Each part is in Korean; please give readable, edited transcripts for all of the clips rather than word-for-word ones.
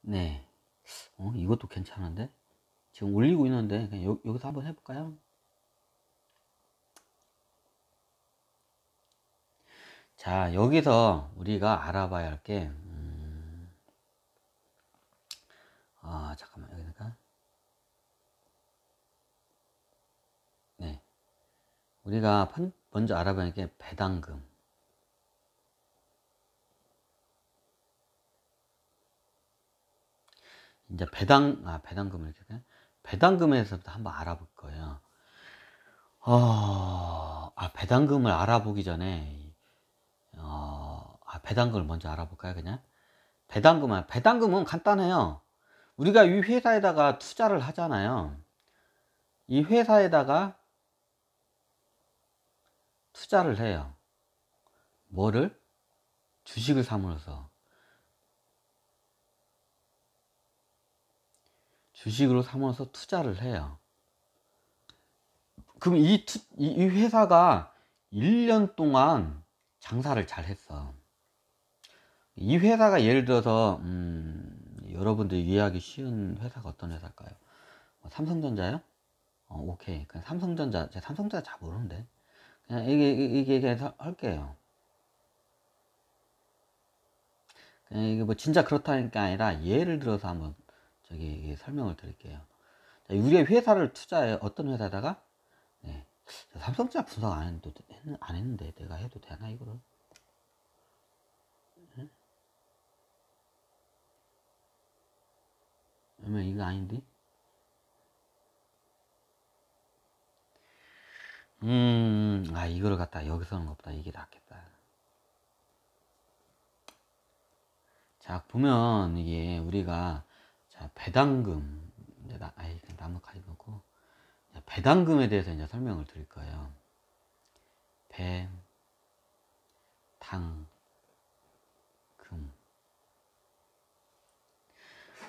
네. 이것도 괜찮은데? 지금 올리고 있는데, 그냥 여기서 한번 해볼까요? 자, 여기서 우리가 알아봐야 할 게, 잠깐만, 여기다가. 네. 우리가 먼저 알아봐야 할 게 배당금. 이제 배당금을 이렇게, 배당금에서부터 한번 알아볼 거예요. 배당금을 알아보기 전에, 배당금을 먼저 알아볼까요, 그냥? 배당금은 간단해요. 우리가 이 회사에다가 투자를 하잖아요. 이 회사에다가 투자를 해요. 뭐를? 주식을 삼으로써. 주식으로 삼아서 투자를 해요. 그럼 이 회사가 1년 동안 장사를 잘 했어. 이 회사가 예를 들어서 여러분들이 이해하기 쉬운 회사가 어떤 회사일까요? 삼성전자요? 오케이. 그냥 삼성전자, 제가 삼성전자 잘 모르는데 그냥 이게 할게요. 그냥 이게 뭐 진짜 그렇다는 게 아니라 예를 들어서 한번 설명을 드릴게요. 자, 우리의 회사를 투자해. 어떤 회사다가? 네. 삼성전자 분석 안 했는데 내가 해도 되나 이거를? 왜냐면 이거 아닌데? 이거를 갖다 여기서 하는 것보다 이게 낫겠다. 자, 보면 이게 우리가 자, 배당금 이제 나무 가지 놓고 배당금에 대해서 이제 설명을 드릴 거예요. 배당금.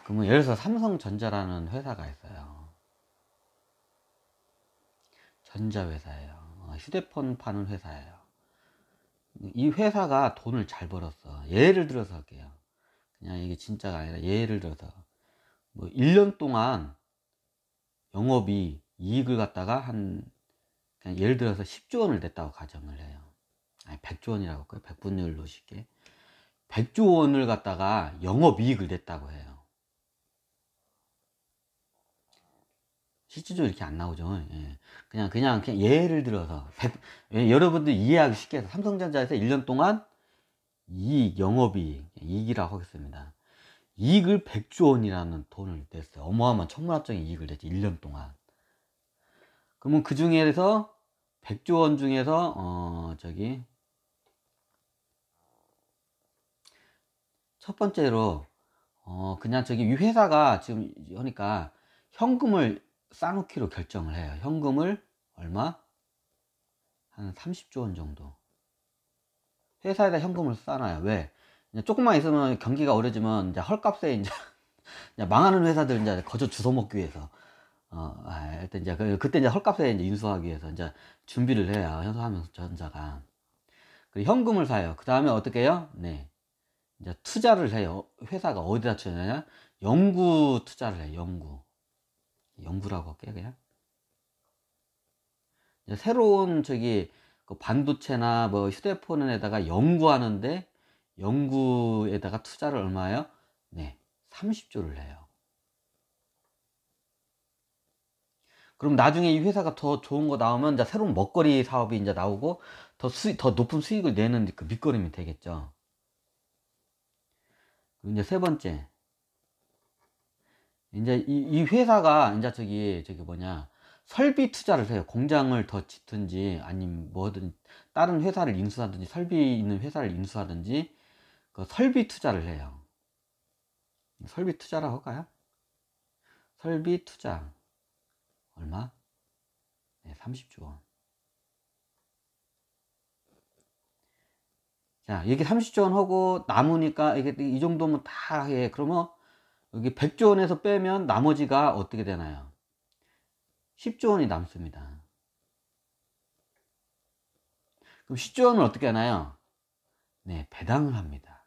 그러면 예를 들어서 삼성전자라는 회사가 있어요. 전자회사예요. 휴대폰 파는 회사예요. 이 회사가 돈을 잘 벌었어. 예를 들어서 할게요. 그냥 이게 진짜가 아니라 예를 들어서 뭐 1년 동안 영업이 이익을 갖다가 그냥 예를 들어서 10조 원을 냈다고 가정을 해요. 아니 100조 원이라고 할까요? 100분율로 쉽게 100조 원을 갖다가 영업이익을 냈다고 해요. 실질적으로 이렇게 안 나오죠. 예. 그냥 예를 들어서 여러분들 이해하기 쉽게 해서 삼성전자에서 1년 동안 이익이라고 하겠습니다. 이익을 100조 원이라는 돈을 냈어요. 어마어마한 천문학적인 이익을 냈지 1년 동안. 그러면 그 중에서 100조 원 중에서 첫 번째로 그냥 이 회사가 지금 하니까 현금을 싸놓기로 결정을 해요. 현금을 얼마? 한 30조 원 정도. 회사에다 현금을 싸놔요. 왜? 조금만 있으면 경기가 어려지면 이제 헐값에 이제 망하는 회사들 이제 거저 주워 먹기 위해서 일단 이제 그때 이제 헐값에 이제 인수하기 위해서 이제 준비를 해요. 현수하면전자가. 그리고 현금을 사요. 그 다음에 어떻게 해요? 네. 이제 투자를 해요. 회사가 어디다 투자하냐? 연구 투자를 해요. 연구라고 할게요, 그냥. 이제 새로운 그 반도체나 뭐 휴대폰에다가 연구에다가 투자를 얼마예요? 네. 30조를 해요. 그럼 나중에 이 회사가 더 좋은 거 나오면 이제 새로운 먹거리 사업이 이제 나오고 더 높은 수익을 내는 그 밑거름이 되겠죠. 그리고 이제 세 번째. 이제 이 회사가 이제 설비 투자를 해요. 공장을 더 짓든지 아니면 뭐든 다른 회사를 인수하든지 설비 있는 회사를 인수하든지 그 설비 투자를 해요. 설비 투자라고 할까요? 설비 투자 얼마? 네, 30조 원. 자, 이게 30조 원 하고 남으니까 이게 이 정도면 다 해. 그러면 여기 100조 원에서 빼면 나머지가 어떻게 되나요? 10조 원이 남습니다. 그럼 10조 원을 어떻게 하나요? 네, 배당을 합니다.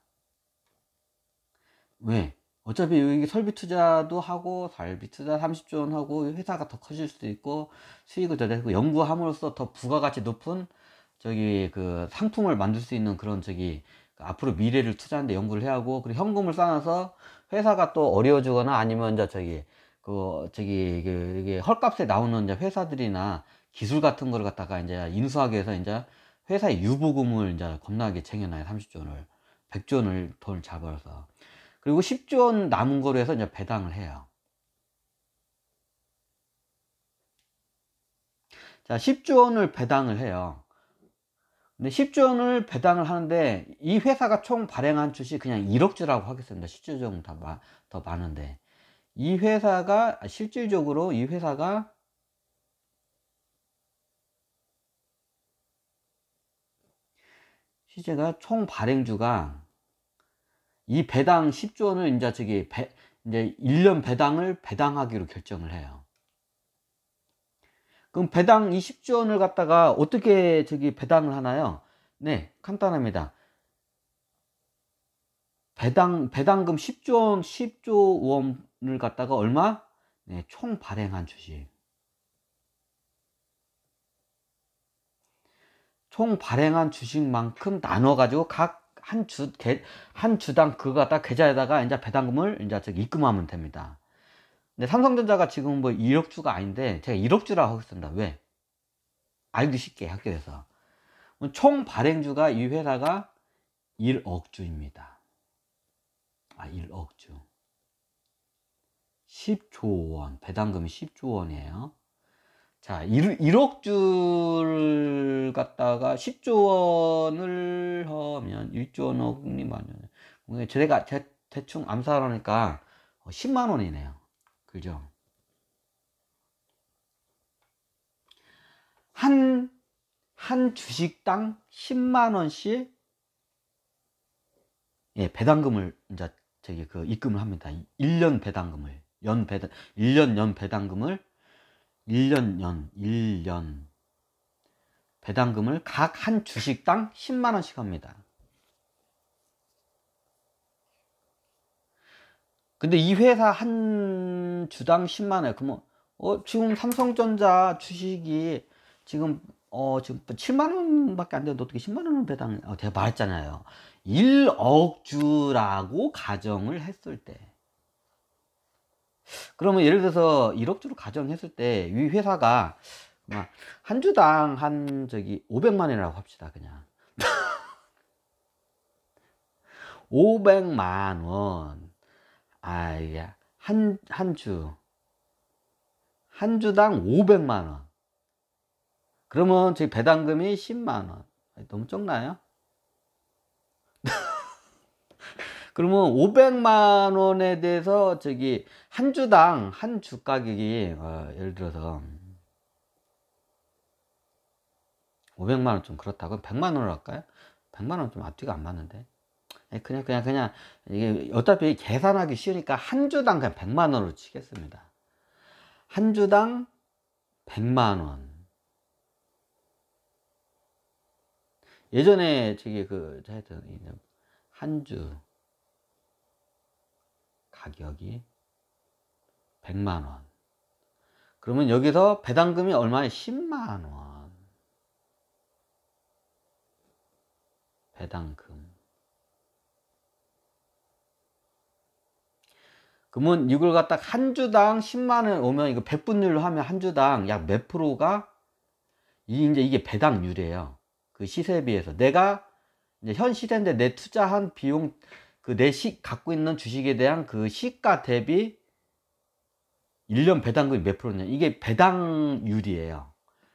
왜? 어차피 이게 설비 투자도 하고 설비 투자 30조 원 하고 회사가 더 커질 수도 있고 수익을 더 내고 연구함으로써 더 부가가치 높은 저기 그 상품을 만들 수 있는 그런 저기 앞으로 미래를 투자하는데 연구를 해야 하고, 그리고 현금을 쌓아서 회사가 또 어려워지거나 아니면 이제 저기 그 저기 이게 헐값에 나오는 이제 회사들이나 기술 같은 걸 갖다가 이제 인수하기 위해서 이제 회사의 유보금을 이제 겁나게 쟁여놔요. 30조 원을 100조 원을 돈을 잡아서. 그리고 10조 원 남은 거로 해서 이제 배당을 해요. 자, 10조 원을 배당을 해요. 근데 10조 원을 배당을 하는데 이 회사가 총 발행한 주식 그냥 1억 주라고 하겠습니다. 10조 정도 더 많은데 이 회사가 실질적으로 이 회사가 시제가 총 발행주가 이 배당 10조 원을 이제 저기 이제 1년 배당을 배당하기로 결정을 해요. 그럼 배당 20조 원을 갖다가 어떻게 저기 배당을 하나요? 네, 간단합니다. 배당금 10조 원을 갖다가 얼마? 네, 총 발행한 주식. 총 발행한 주식만큼 나눠가지고 각 한 주당 그거 갖다 계좌에다가 이제 배당금을 이제 저기 입금하면 됩니다. 근데 삼성전자가 지금 뭐 1억 주가 아닌데 제가 1억 주라고 하겠습니다. 왜? 알기 쉽게 학교에서. 총 발행주가 이 회사가 1억 주입니다. 1억 주. 10조 원. 배당금이 10조 원이에요. 자, 1억 주를 갖다가 10조 원을 하면 1조 원 억리 만원. 제가 대충 암살하니까 10만 원이네요. 그죠? 한 주식당 10만 원씩 예, 배당금을 이제 저기 그 입금을 합니다. 1년 배당금을 1년 연 배당금을 1년 배당금을 각 한 주식당 10만 원씩 합니다. 근데 이 회사 한 주당 10만 원. 그러면 지금 삼성전자 주식이 지금 지금 7만 원밖에 안 되는데 어떻게 10만 원을 배당? 제가 말했잖아요. 1억 주라고 가정을 했을 때. 그러면 예를 들어서 1억 주로 가정했을 때 이 회사가 한 주당 한 저기 500만 원이라고 합시다. 그냥 500만 원. 한 주당 500만 원. 그러면 저희 배당금이 10만 원. 너무 적나요? 그러면 500만 원에 대해서 저기 한 주당 한 주 가격이 예를 들어서 500만 원 좀 그렇다고 100만 원으로 할까요? 100만 원 좀 앞뒤가 안 맞는데. 그냥 이게 어차피 계산하기 쉬우니까 한 주당 그냥 100만 원으로 치겠습니다. 한 주당 100만 원. 예전에 저기 하여튼 한 주 가격이 100만 원. 그러면 여기서 배당금이 얼마에 10만 원. 배당금. 그러면 이걸 갖다 한 주당 10만 원 오면 이거 100분율로 하면 한 주당 약 몇 프로가 이제 이게 배당률이에요. 그 시세에 비해서 내가 이제 현 시세인데 내 투자한 비용 내 갖고 있는 주식에 대한 그 시가 대비 1년 배당금이 몇 프로냐, 이게 배당률이에요.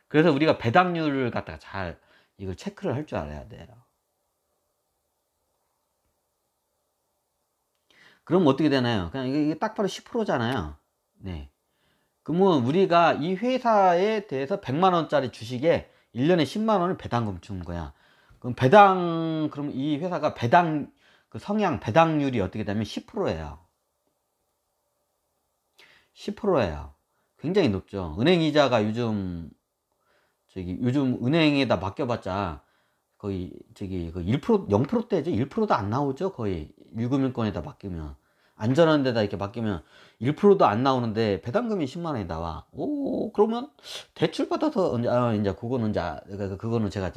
그래서 우리가 배당률을 갖다가 잘 이걸 체크를 할 줄 알아야 돼요. 그럼 어떻게 되나요? 그냥 이게 딱 봐도 10%잖아요. 네. 그러면 우리가 이 회사에 대해서 100만 원짜리 주식에 1년에 10만 원을 배당금 주는 거야. 그럼 이 회사가 배당률이 어떻게 되면 10%예요. 10%예요. 굉장히 높죠. 은행 이자가 요즘 은행에다 맡겨봤자 거의 1% 0%대죠. 1%도 안 나오죠. 거의 유금융권에다 맡기면 안전한 데다 이렇게 맡기면 1%도 안 나오는데 배당금이 10만 원이 나와. 오, 그러면 대출 받아서 이제 그거는 그거는 제가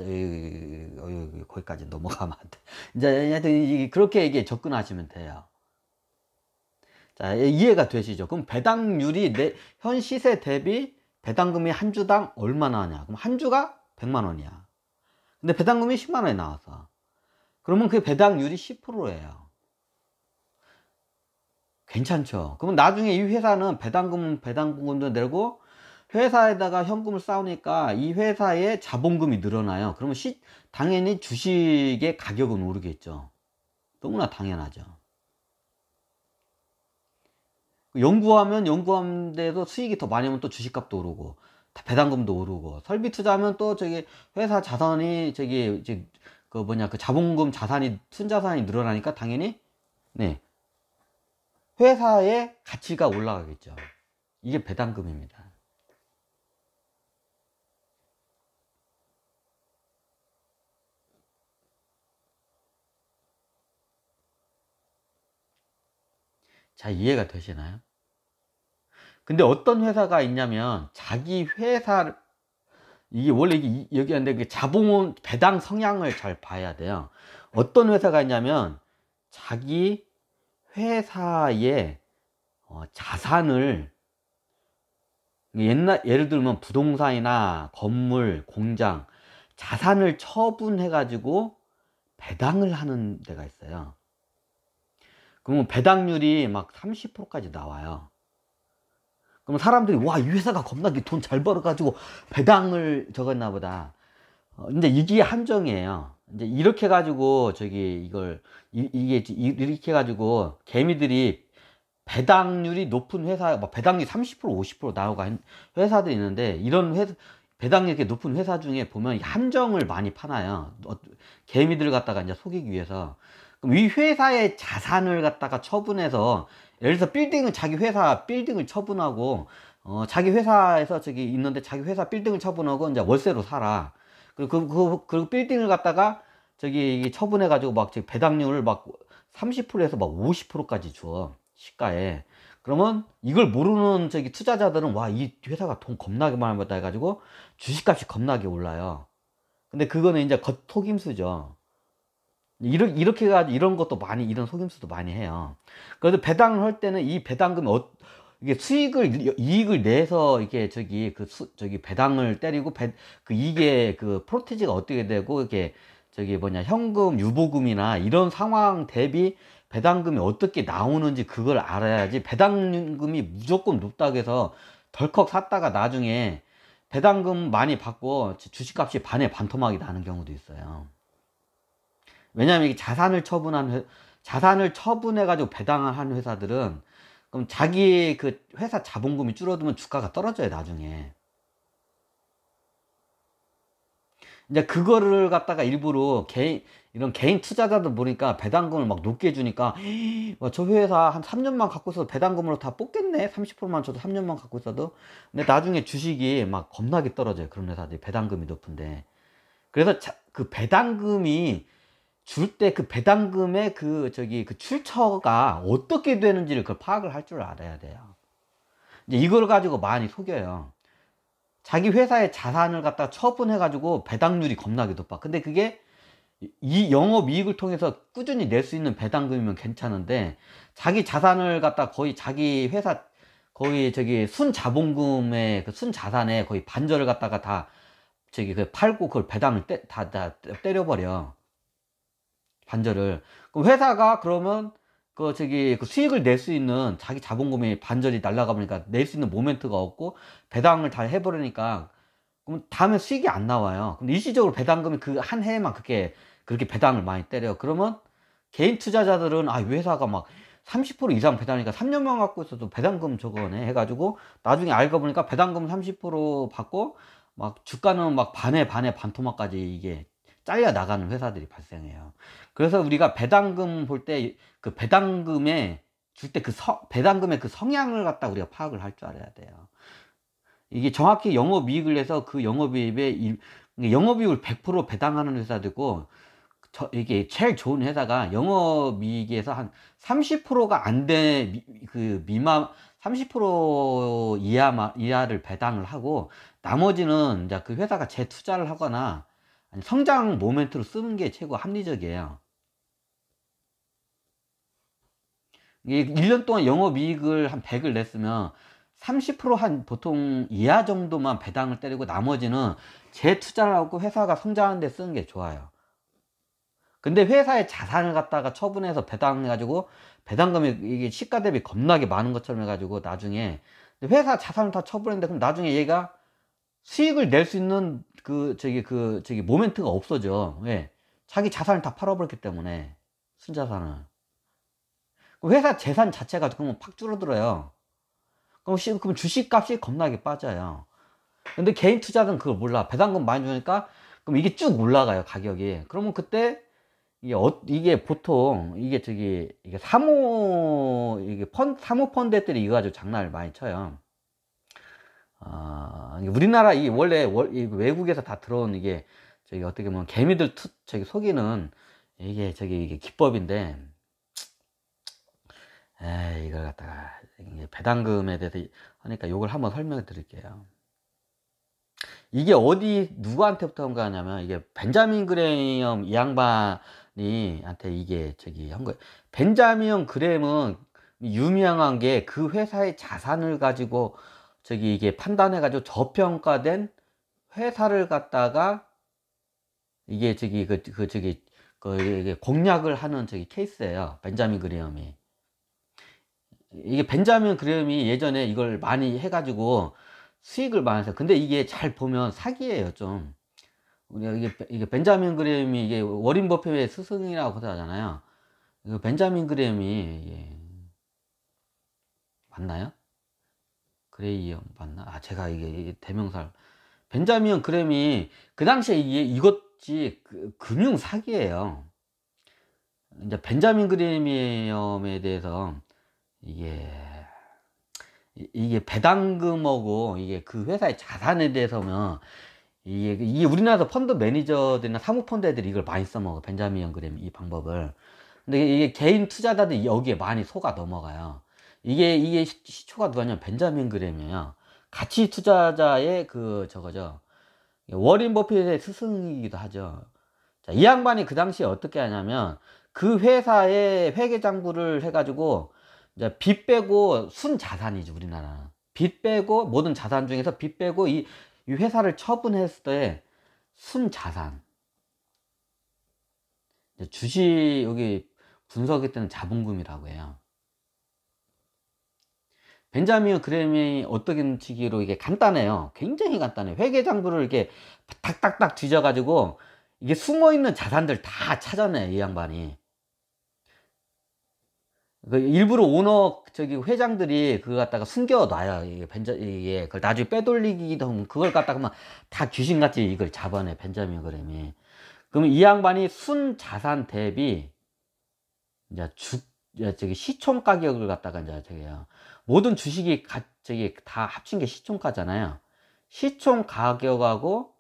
거기까지 넘어가면 안 돼. 이제 하여튼 그렇게 이게 접근하시면 돼요. 자, 이해가 되시죠? 그럼 배당률이 현 시세 대비 배당금이 한 주당 얼마나 하냐? 그럼 한 주가 100만 원이야. 근데 배당금이 10만 원이 나왔어. 그러면 그 배당률이 10%예요. 괜찮죠? 그러면 나중에 이 회사는 배당금도 내고 회사에다가 현금을 쌓으니까 이 회사의 자본금이 늘어나요. 그러면 당연히 주식의 가격은 오르겠죠. 너무나 당연하죠. 연구하면 연구한 데서 수익이 더 많이 오면 또 주식값도 오르고 배당금도 오르고, 설비 투자하면 또 저기 회사 자산이 그 자본금 자산이 순자산이 늘어나니까 당연히 네 회사의 가치가 올라가겠죠. 이게 배당금입니다. 자, 이해가 되시나요? 근데 어떤 회사가 있냐면 자기 회사, 이게 원래 여기 하는데 자본 배당 성향을 잘 봐야 돼요. 어떤 회사가 있냐면 자기 회사의 자산을 예를 들면 부동산이나 건물, 공장, 자산을 처분해 가지고 배당을 하는 데가 있어요. 그러면 배당률이 막 30%까지 나와요. 그럼 사람들이 와, 이 회사가 겁나게 돈 잘 벌어 가지고 배당을 적었나 보다. 근데 이게 함정이에요. 이제 이렇게 해 가지고 이렇게 해 가지고 개미들이 배당률이 높은 회사, 막 배당률이 30% 50% 나오고 회사들이 있는데, 이런 배당률이 이렇게 높은 회사 중에 보면 함정을 많이 파놔요. 개미들을 갖다가 이제 속이기 위해서. 그럼 이 회사의 자산을 갖다가 처분해서, 예를 들어서 자기 회사 빌딩을 처분하고, 자기 회사에서 있는데 자기 회사 빌딩을 처분하고 이제 월세로 살아. 그리고 그 빌딩을 갖다가 처분해가지고 막 배당률을 막 30%에서 막 50%까지 줘. 시가에. 그러면 이걸 모르는 투자자들은 와, 이 회사가 돈 겁나게 많이 벌다 해가지고 주식값이 겁나게 올라요. 근데 그거는 이제 겉속임수죠. 이렇게 해가지고 이런 것도 많이, 이런 속임수도 많이 해요. 그래서 배당을 할 때는 이 배당금이 이게 이익을 내서 이게 배당을 때리고 이게 프로티지가 어떻게 되고 이게 현금 유보금이나 이런 상황 대비 배당금이 어떻게 나오는지 그걸 알아야지. 배당금이 무조건 높다고 해서 덜컥 샀다가 나중에 배당금 많이 받고 주식값이 반에 반토막이 나는 경우도 있어요. 왜냐하면 이게 자산을 처분해 가지고 배당을 하는 회사들은, 그럼 자기 회사 자본금이 줄어들면 주가가 떨어져요, 나중에. 이제 그거를 갖다가 일부러 이런 개인 투자자들 보니까 배당금을 막 높게 주니까 저 회사 한 3년만 갖고 있어도 배당금으로 다 뽑겠네, 30%만 줘도 3년만 갖고 있어도. 근데 나중에 주식이 막 겁나게 떨어져요, 그런 회사들이 배당금이 높은데. 그래서 그 배당금이 줄 때 그 배당금의 그 출처가 어떻게 되는지를 파악을 할 줄 알아야 돼요. 이제 이걸 가지고 많이 속여요. 자기 회사의 자산을 갖다 처분해 가지고 배당률이 겁나게 높아. 근데 그게 이 영업이익을 통해서 꾸준히 낼 수 있는 배당금이면 괜찮은데, 자기 자산을 갖다 거의 자기 회사 거의 순자본금의 순자산의 거의 반절을 갖다가 다 팔고 그걸 배당을 다 때려버려. 반절을. 그럼 회사가 그러면 수익을 낼 수 있는 자기 자본금의 반절이 날라가 보니까 낼 수 있는 모멘트가 없고 배당을 다 해버리니까, 그럼 다음에 수익이 안 나와요. 그럼 일시적으로 배당금이 그 한 해에만 그렇게 배당을 많이 때려요. 그러면 개인 투자자들은 이 회사가 막 30% 이상 배당이니까 3년만 갖고 있어도 배당금 저거네 해가지고 나중에 알고 보니까 배당금 30% 받고 막 주가는 막 반에 반토막까지 이게 잘려 나가는 회사들이 발생해요. 그래서 우리가 배당금 볼 때 그 배당금에 줄 때 배당금의 그 성향을 갖다 우리가 파악을 할 줄 알아야 돼요. 이게 정확히 영업이익을 내서 그 영업이익을 100% 배당하는 회사도 있고, 이게 제일 좋은 회사가 영업이익에서 한 30%가 안 돼, 그 미만 30% 이하를 배당을 하고, 나머지는 이제 그 회사가 재투자를 하거나 아니 성장 모멘트로 쓰는 게 최고 합리적이에요. 이게 1년 동안 영업이익을 한 100을 냈으면 30%한 보통 이하 정도만 배당을 때리고 나머지는 재투자를 하고 회사가 성장하는 데 쓰는 게 좋아요. 근데 회사의 자산을 갖다가 처분해서 배당해가지고 배당금이 이게 시가 대비 겁나게 많은 것처럼 해가지고 나중에 회사 자산을 다 처분했는데 그럼 나중에 얘가 수익을 낼 수 있는 저기 모멘트가 없어져. 왜? 자기 자산을 다 팔아버렸기 때문에 순자산을. 회사 재산 자체가 그러면 팍 줄어들어요. 그럼 주식값이 겁나게 빠져요. 근데 개인 투자는 그걸 몰라. 배당금 많이 주니까 그럼 이게 쭉 올라가요, 가격이. 그러면 그때 이게 보통 이게 사모 펀드들이 이거 가지고 장난을 많이 쳐요. 우리나라 원래 외국에서 다 들어온 이게 저기 어떻게 보면 개미들 저기 속이는 이게 기법인데, 이걸 갖다가 배당금에 대해서 하니까 요걸 한번 설명해 드릴게요. 이게 누구한테부터 온 거냐면, 이게 벤자민 그레이엄 이 양반이 한테 이게 저기 한 거예요. 벤자민 그레이엄은 유명한 게 그 회사의 자산을 가지고 저기 이게 판단해 가지고 저평가된 회사를 갖다가 이게 저기 이게 공략을 하는 저기 케이스예요. 벤자민 그레이엄이. 이게 벤자민 그레이엄이 예전에 이걸 많이 해 가지고 수익을 많이 했어요. 근데 이게 잘 보면 사기예요, 좀. 우리가 이게 벤자민 그레이엄이 이게 워린 버핏의 스승이라고 하잖아요. 이거 벤자민 그레이엄이 맞나요? 그레이엄 맞나? 제가 이게 대명사를 벤자민 그레이엄이 그 당시에 이것이 금융 사기예요. 이제 벤자민 그레이엄에 대해서 이게 배당금하고 이게 그 회사의 자산에 대해서는 이게 우리나라에서 펀드 매니저들이나 사모펀드 애들이 이걸 많이 써먹어. 벤자민 그레이엄 이 방법을. 근데 이게 개인 투자자들이 여기에 많이 속아 넘어가요. 이게 시초가 누가냐면 벤자민 그레이엄이에요. 가치 투자자의 저거죠. 워린 버핏의 스승이기도 하죠. 자, 이 양반이 그 당시에 어떻게 하냐면 그 회사의 회계장부를 해가지고 이제 빚 빼고 순자산이죠, 우리나라. 빚 빼고 모든 자산 중에서 빚 빼고 이 회사를 처분했을 때 순자산. 주식 여기 분석할 때는 자본금이라고 해요. 벤자민 그레이엄이 어떻게 치기로 이게 간단해요. 굉장히 간단해요. 회계장부를 이렇게 딱딱딱 뒤져가지고 이게 숨어있는 자산들 다 찾아내, 이 양반이. 일부러 오너 회장들이 그거 갖다가 숨겨놔요. 이게 그걸 나중에 빼돌리기도 하고 그걸 갖다가 막 다 귀신같이 이걸 잡아내, 벤자민 그레이엄이. 그러면 이 양반이 순자산 대비 이제 시총 가격을 갖다가 이제 모든 주식이 다 합친 게 시총가잖아요. 시총 가격하고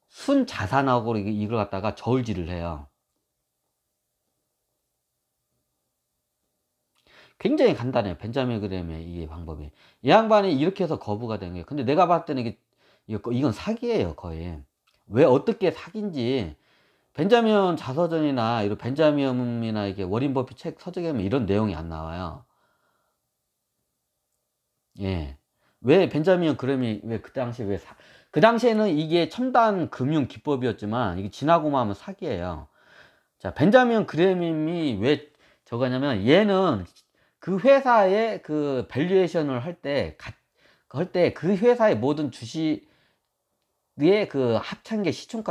순자산하고 이걸 갖다가 저울질을 해요. 굉장히 간단해요. 벤자민 그레이엄의 이 방법이. 이 양반이 이렇게 해서 거부가 된 거예요. 근데 내가 봤을 때는 이건 사기예요, 거의. 왜 어떻게 사기인지 벤자민 자서전이나 이런 벤자민이나 이게 워린 버핏 책 서적에 보면 이런 내용이 안 나와요. 예. 왜 벤자민 그레이엄이 왜 그 당시에 그 당시에는 이게 첨단 금융 기법이었지만 이게 지나고만 하면 사기예요. 자, 벤자민 그레이엄이 왜 저거냐면 얘는 그 회사의 그 밸류에이션을 할 때 그 회사의 모든 주식의 그 합창계 시총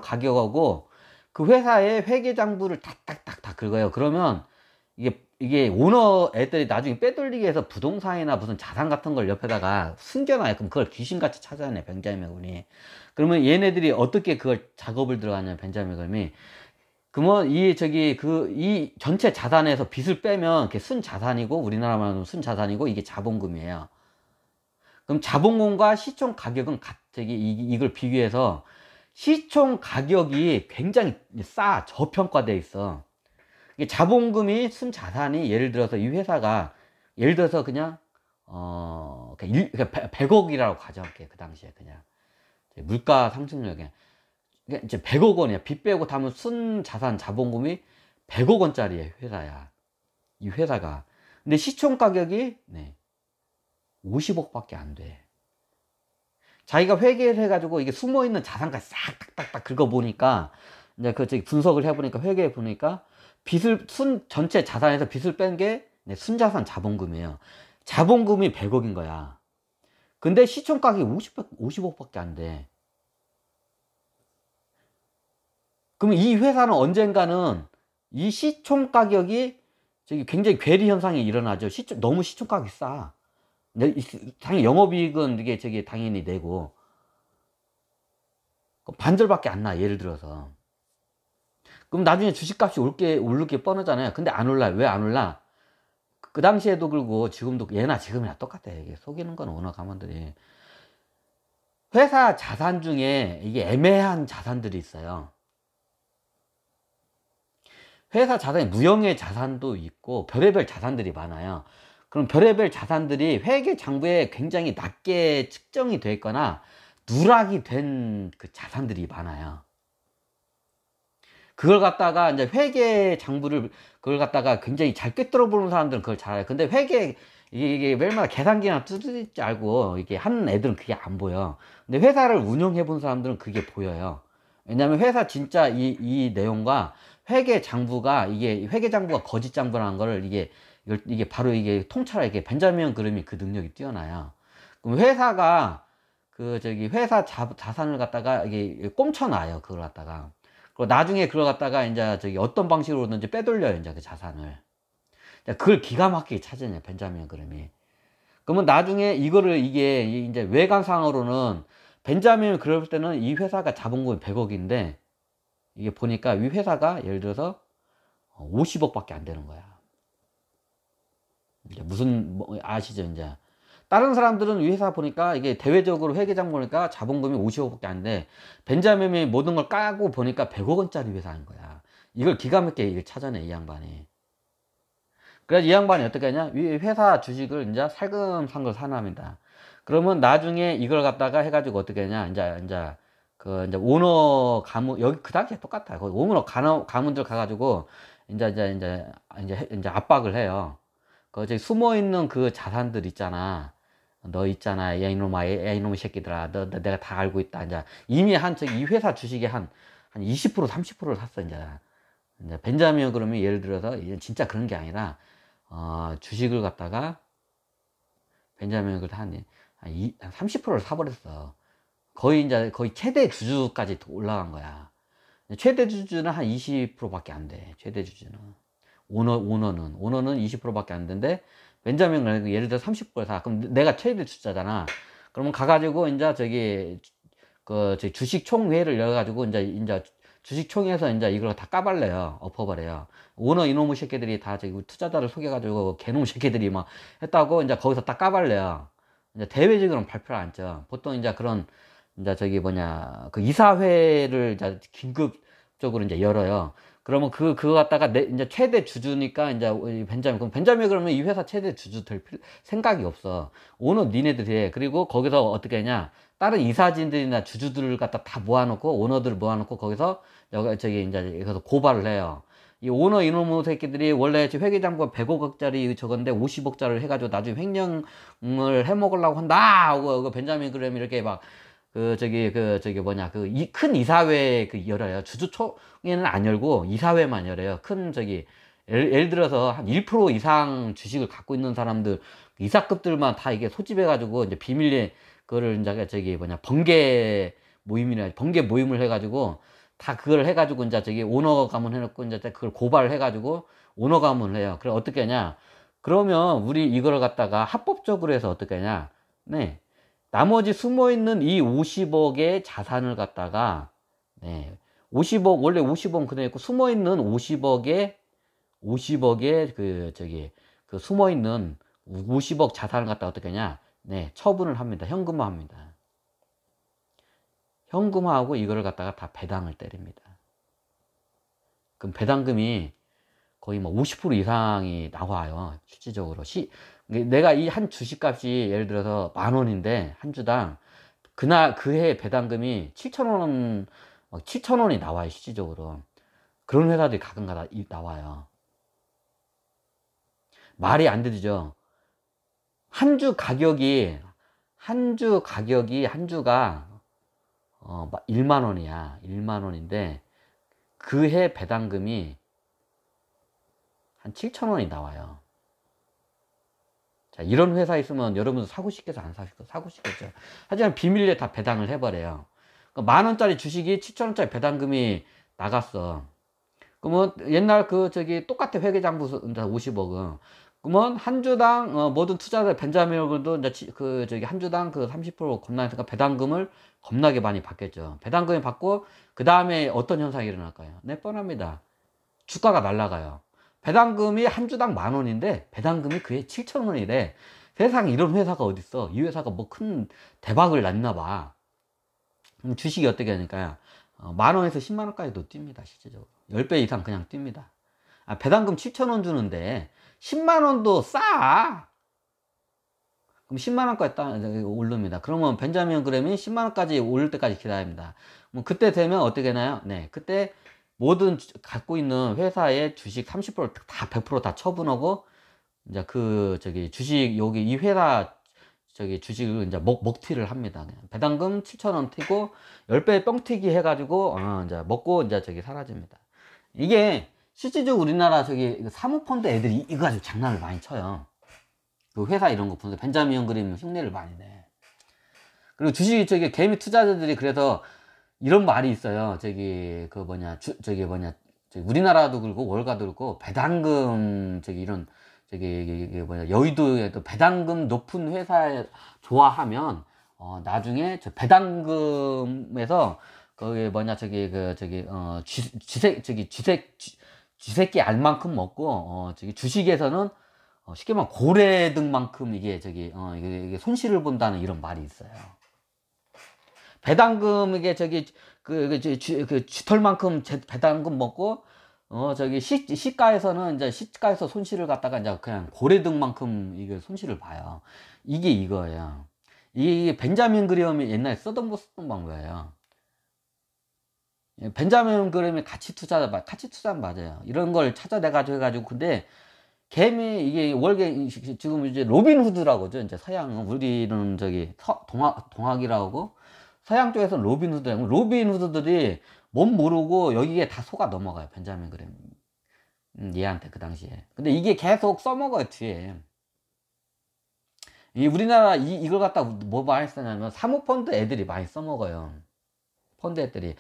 가격하고 그 회사의 회계장부를 딱딱딱 다 긁어요. 그러면 이게 오너 애들이 나중에 빼돌리기 위해서 부동산이나 무슨 자산 같은 걸 옆에다가 숨겨놔요. 그럼 그걸 귀신같이 찾아내, 벤자민 그레이엄이. 그러면 얘네들이 어떻게 그걸 작업을 들어가냐면 벤자민 그레이엄이 그러면 이 전체 자산에서 빚을 빼면 그게 순자산이고, 우리나라 말하면 순자산이고, 이게 자본금이에요. 그럼 자본금과 시총 가격은 이걸 비교해서 시총 가격이 굉장히 저평가돼 있어. 이게 자본금이 순자산이 예를 들어서 이 회사가 예를 들어서 그냥 100억이라고 가정할게. 그 당시에 그냥 물가 상승률에 이제 100억 원이야. 빚 빼고 담은 순자산 자본금이 100억 원짜리 회사야. 이 회사가. 근데 시총 가격이 50억밖에 안 돼. 자기가 회계를 해가지고 이게 숨어있는 자산까지 싹 딱딱딱 긁어보니까 이제 분석을 해보니까 회계해 보니까 전체 자산에서 빚을 뺀 게 순자산 자본금이에요. 자본금이 100억인 거야. 근데 시총 가격이 50억밖에 안 돼. 그러면 이 회사는 언젠가는 이 시총 가격이 굉장히 괴리 현상이 일어나죠. 너무 시총 가격이 싸. 당연히 영업이익은 이게 당연히 내고 반절밖에 안 나. 예를 들어서. 그럼 나중에 주식값이 오를 게 뻔하잖아요. 근데 안 올라. 왜 안 올라? 그 당시에도 그러고 지금도 예나 지금이나 똑같아. 이게 속이는 건 오너 가만들이. 회사 자산 중에 이게 애매한 자산들이 있어요. 회사 자산이 무형의 자산도 있고 별의별 자산들이 많아요. 그럼 별의별 자산들이 회계 장부에 굉장히 낮게 측정이 돼 있거나 누락이 된 그 자산들이 많아요. 그걸 갖다가 이제 회계 장부를 그걸 갖다가 굉장히 잘 꿰뚫어 보는 사람들은 그걸 잘 알아요. 근데 이게 매일마다 계산기나 두드리지 알고 이게 하는 애들은 그게 안 보여. 근데 회사를 운영해 본 사람들은 그게 보여요. 왜냐면 회사 진짜 이 내용과 회계 장부가 이게 회계 장부가 거짓 장부라는 거를 이게 바로 이게 통찰하게 벤자민 그램이 그 능력이 뛰어나요. 그럼 회사가 회사 자산을 갖다가 이게 꼼쳐놔요. 그걸 갖다가. 그리고 나중에 그걸 갖다가 이제 어떤 방식으로든지 빼돌려요. 이제 그 자산을. 그걸 기가 막히게 찾아내요. 벤자민 그램이. 그러면 나중에 이게 이제 외관상으로는 벤자민 그럴 때는 이 회사가 자본금이 100억인데 이게 보니까 이 회사가 예를 들어서 50억밖에 안 되는 거야. 이제 아시죠? 이제 다른 사람들은 이 회사 보니까 이게 대외적으로 회계장 보니까 자본금이 50억밖에 안 돼. 벤자민이 모든 걸 까고 보니까 100억 원짜리 회사인 거야. 이걸 기가 막히게 이걸 찾아내 이 양반이. 그래서 이 양반이 어떻게 하냐? 이 회사 주식을 이제 살금살금 사납니다. 그러면 나중에 이걸 갖다가 해가지고 어떻게 하냐? 이제 오너 가문 여기 그 당시에 똑같아요. 거기 오너 가문들 가가지고 이제 압박을 해요. 저기 숨어 있는 그 자산들 있잖아. 너 있잖아. 야 이놈의 새끼들아. 너 내가 다 알고 있다. 이제 이미 이 회사 주식의 한 20% 30%를 샀어. 이제 벤자민 그러면 예를 들어서 진짜 그런 게 아니라 주식을 갖다가 벤자민 그걸 한 30%를 사버렸어. 거의 최대 주주까지 올라간 거야. 최대 주주는 한 20%밖에 안 돼. 최대 주주는. 오너는 20%밖에 안 되는데, 벤자민은 예를 들어 30% 사. 그럼 내가 최대 주주잖아. 그러면 가가지고, 저기 주식총회를 열어가지고, 이제 주식총회에서 이걸 다 까발려요. 엎어버려요. 오너 이놈의 새끼들이 다 저기 투자자를 속여가지고, 개놈 새끼들이 막 했다고, 이제 거기서 다 까발려요. 이제 대외적으로는 발표를 안 쳐. 보통 그 이사회를 이제 긴급적으로 이제 열어요. 그러면 그거 갖다가 이제 최대 주주니까 그럼 벤자민 그러면 이 회사 최대 주주 될 생각이 없어. 오너 니네들이 해. 그리고 거기서 어떻게 하냐. 다른 이사진들이나 주주들을 갖다 다 모아놓고, 오너들을 모아놓고 거기서 여기서 고발을 해요. 이 오너 이놈의 새끼들이 원래 회계장부가 100억짜리 저건데 50억짜리를 해가지고 나중에 횡령을 해먹으려고 한다 하고 벤자민 그램이 이렇게 막 큰 이사회 열어요. 주주총회는 안 열고 이사회만 열어요. 예를 들어서 한 1% 이상 주식을 갖고 있는 사람들, 이사급들만 다 이게 소집해가지고 이제 비밀리에 그거를 번개 모임을 해가지고 다 그걸 해가지고 오너 가문 해놓고 그걸 고발을 해가지고 오너 가문을 해요. 그래 어떻게 하냐? 그러면 우리 이걸 갖다가 합법적으로 해서 어떻게 하냐? 네. 나머지 숨어있는 이 50억의 자산을 갖다가, 50억, 원래 50억은 그대로 있고, 숨어있는 50억의 숨어있는 50억 자산을 갖다가 어떻게 하냐, 처분을 합니다. 현금화합니다. 현금하고 이거를 갖다가 다 배당을 때립니다. 그럼 배당금이 거의 뭐 50% 이상이 나와요. 실질적으로. 내가 이 한 주식값이 예를 들어서 10,000원인데 한 주당 그날 그해 배당금이 7,000원, 7,000원이 나와요. 실질적으로. 그런 회사들이 가끔가다 나와요. 말이 안 되죠. 한 주 가격이 한 주가 1만 원이야. 1만 원인데 그 해 배당금이 한 7,000원이 나와요. 자, 이런 회사 있으면 여러분도 사고 싶겠어, 안 사고 싶겠죠. 하지만 비밀리에 다 배당을 해버려요. 그러니까 10,000원짜리 주식이 7,000원짜리 배당금이 나갔어. 그러면 옛날 똑같아. 회계장부 50억은. 그러면 한 주당 모든 투자자 벤자민 얼굴도 이제 한 주당 30% 겁나 했으니까 배당금을 겁나게 많이 받겠죠. 배당금을 받고 그 다음에 어떤 현상이 일어날까요? 네, 뻔합니다. 주가가 날아가요. 배당금이 한 주당 10,000원인데 배당금이 그해 7,000원이래. 세상에 이런 회사가 어딨어. 이 회사가 뭐 큰 대박을 났나 봐. 그럼 주식이 어떻게 하니까요? 10,000원에서 100,000원까지도 뜁니다. 실제적으로 10배 이상 그냥 뜁니다. 배당금 7,000원 주는데 100,000원도 싸. 그럼 100,000원까지 오릅니다. 그러면 벤자민 그램이 100,000원까지 오를 때까지 기다립니다. 그때 되면 어떻게 되나요? 네, 그때 모든 갖고 있는 회사의 주식 30%다 100%다 처분하고 이제 주식 여기 이 회사 주식을 이제 먹튀를 합니다. 그냥. 배당금 7,000원 튀고 10배 뻥튀기 해가지고 이제 먹고 이제 사라집니다. 이게 실질적으로 우리나라 사모펀드 애들이 이거 가지고 장난을 많이 쳐요. 그 회사 이런 거 보면서 벤자민 그림 흉내를 많이 내. 그리고 주식 개미 투자자들이 그래서 이런 말이 있어요. 우리나라도 그렇고 월가도 그렇고 배당금 이런 여의도에도 배당금 높은 회사에 좋아하면 나중에 배당금에서 쥐새끼 알만큼 먹고 주식에서는 쉽게 말하면 고래등만큼 이게 손실을 본다는 이런 말이 있어요. 배당금 이게 쥐털만큼 배당금 먹고 시가에서는 이제 시가에서 손실을 갖다가 이제 그냥 고래등만큼 이게 손실을 봐요. 이게 이거예요. 이게 벤자민 그램이 옛날에 쓰던 방법이에요. 벤자민 그램이 가치 투자는 맞아요. 이런 걸 찾아내가지고 해가지고 근데 개미 이게 지금 이제 로빈 후드라고죠. 이제 서양은 우리는 동학이라고 하고 서양 쪽에서는 로빈 후드라고. 로빈 후드들이 뭔 모르고 여기에 다 속아 넘어가요. 벤자민 그램 얘한테 그 당시에. 근데 이게 계속 써먹어요 뒤에. 우리나라 이걸 갖다 뭐 많이 쓰냐면 사모펀드 애들이 많이 써먹어요. 펀드 애들이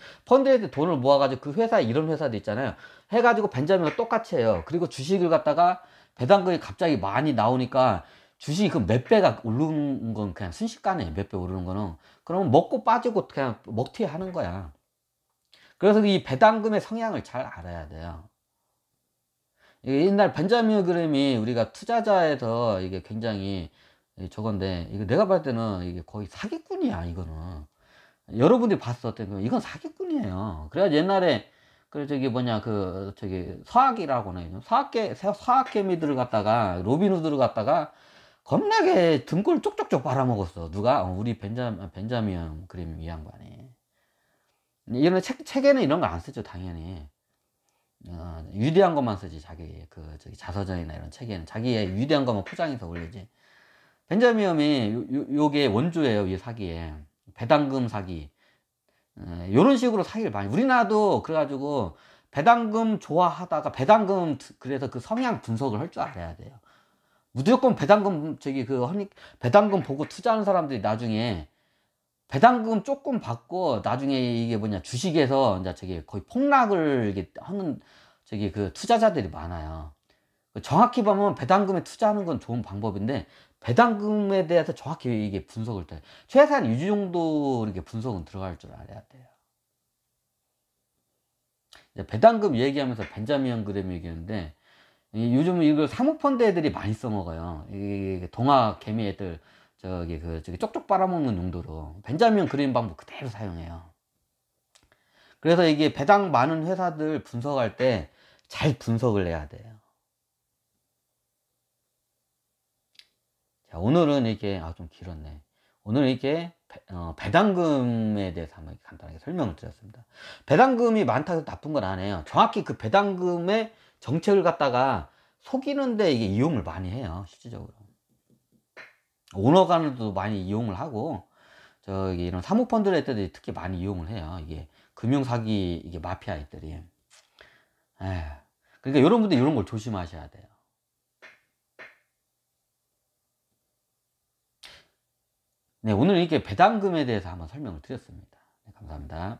돈을 모아가지고 그 회사 이런 회사도 있잖아요. 해가지고 벤자민과 똑같이 해요. 그리고 주식을 갖다가 배당금이 갑자기 많이 나오니까 주식이 그 몇 배가 오르는 건 그냥 순식간에 몇 배 오르는 거는 그러면 먹고 빠지고 그냥 먹튀 하는 거야. 그래서 이 배당금의 성향을 잘 알아야 돼요. 옛날 벤자민 그램이 우리가 투자자에서 이게 굉장히 저건데 이거 내가 봤을 때는 이게 거의 사기꾼이야. 이거는 여러분들이 봤을 때 이건 사기꾼이에요. 그래야 옛날에 서학이라고 해요. 서학개미들을 갖다가 로빈후드를 갖다가 겁나게 등골 쪽쪽쪽 빨아먹었어. 누가? 우리 벤자민 그램 이 양반이. 이런 책에는 이런 거 안 쓰죠, 당연히. 위대한 것만 쓰지. 자서전이나 이런 책에는 자기의 위대한 것만 포장해서 올리지. 벤자민이 요게 원조예요, 이 사기에. 배당금 사기. 요런 식으로 사기를 많이. 우리나라도 그래가지고 배당금 좋아하다가 그래서 그 성향 분석을 할 줄 알아야 돼요. 무조건 배당금 배당금 보고 투자하는 사람들이 나중에 배당금 조금 받고 나중에 이게 주식에서 이제 거의 폭락을 이게 하는 그 투자자들이 많아요. 정확히 보면 배당금에 투자하는 건 좋은 방법인데 배당금에 대해서 정확히 이게 분석을 때 최소한 이 정도 이렇게 분석은 들어갈 줄 알아야 돼요. 배당금 얘기하면서 벤자민 그램 얘기하는데 요즘 이걸 사모펀드 애들이 많이 써먹어요. 동학 개미 애들 쪽쪽 빨아먹는 용도로 벤자민 그램 방법 그대로 사용해요. 그래서 이게 배당 많은 회사들 분석할 때 잘 분석을 해야 돼요. 자, 오늘은 이렇게 좀 길었네. 오늘은 이렇게 배당금에 대해서 한번 간단하게 설명을 드렸습니다. 배당금이 많다고 해서 나쁜 건 아니에요. 정확히 그 배당금의 정책을 갖다가 속이는데 이게 이용을 많이 해요, 실질적으로. 오너간도 많이 이용을 하고, 저기 이런 사모펀드 애들이 특히 많이 이용을 해요. 이게 금융사기, 이게 마피아 애들이. 에휴, 그러니까 여러분들 이런 걸 조심하셔야 돼요. 네, 오늘 이렇게 배당금에 대해서 한번 설명을 드렸습니다. 네, 감사합니다.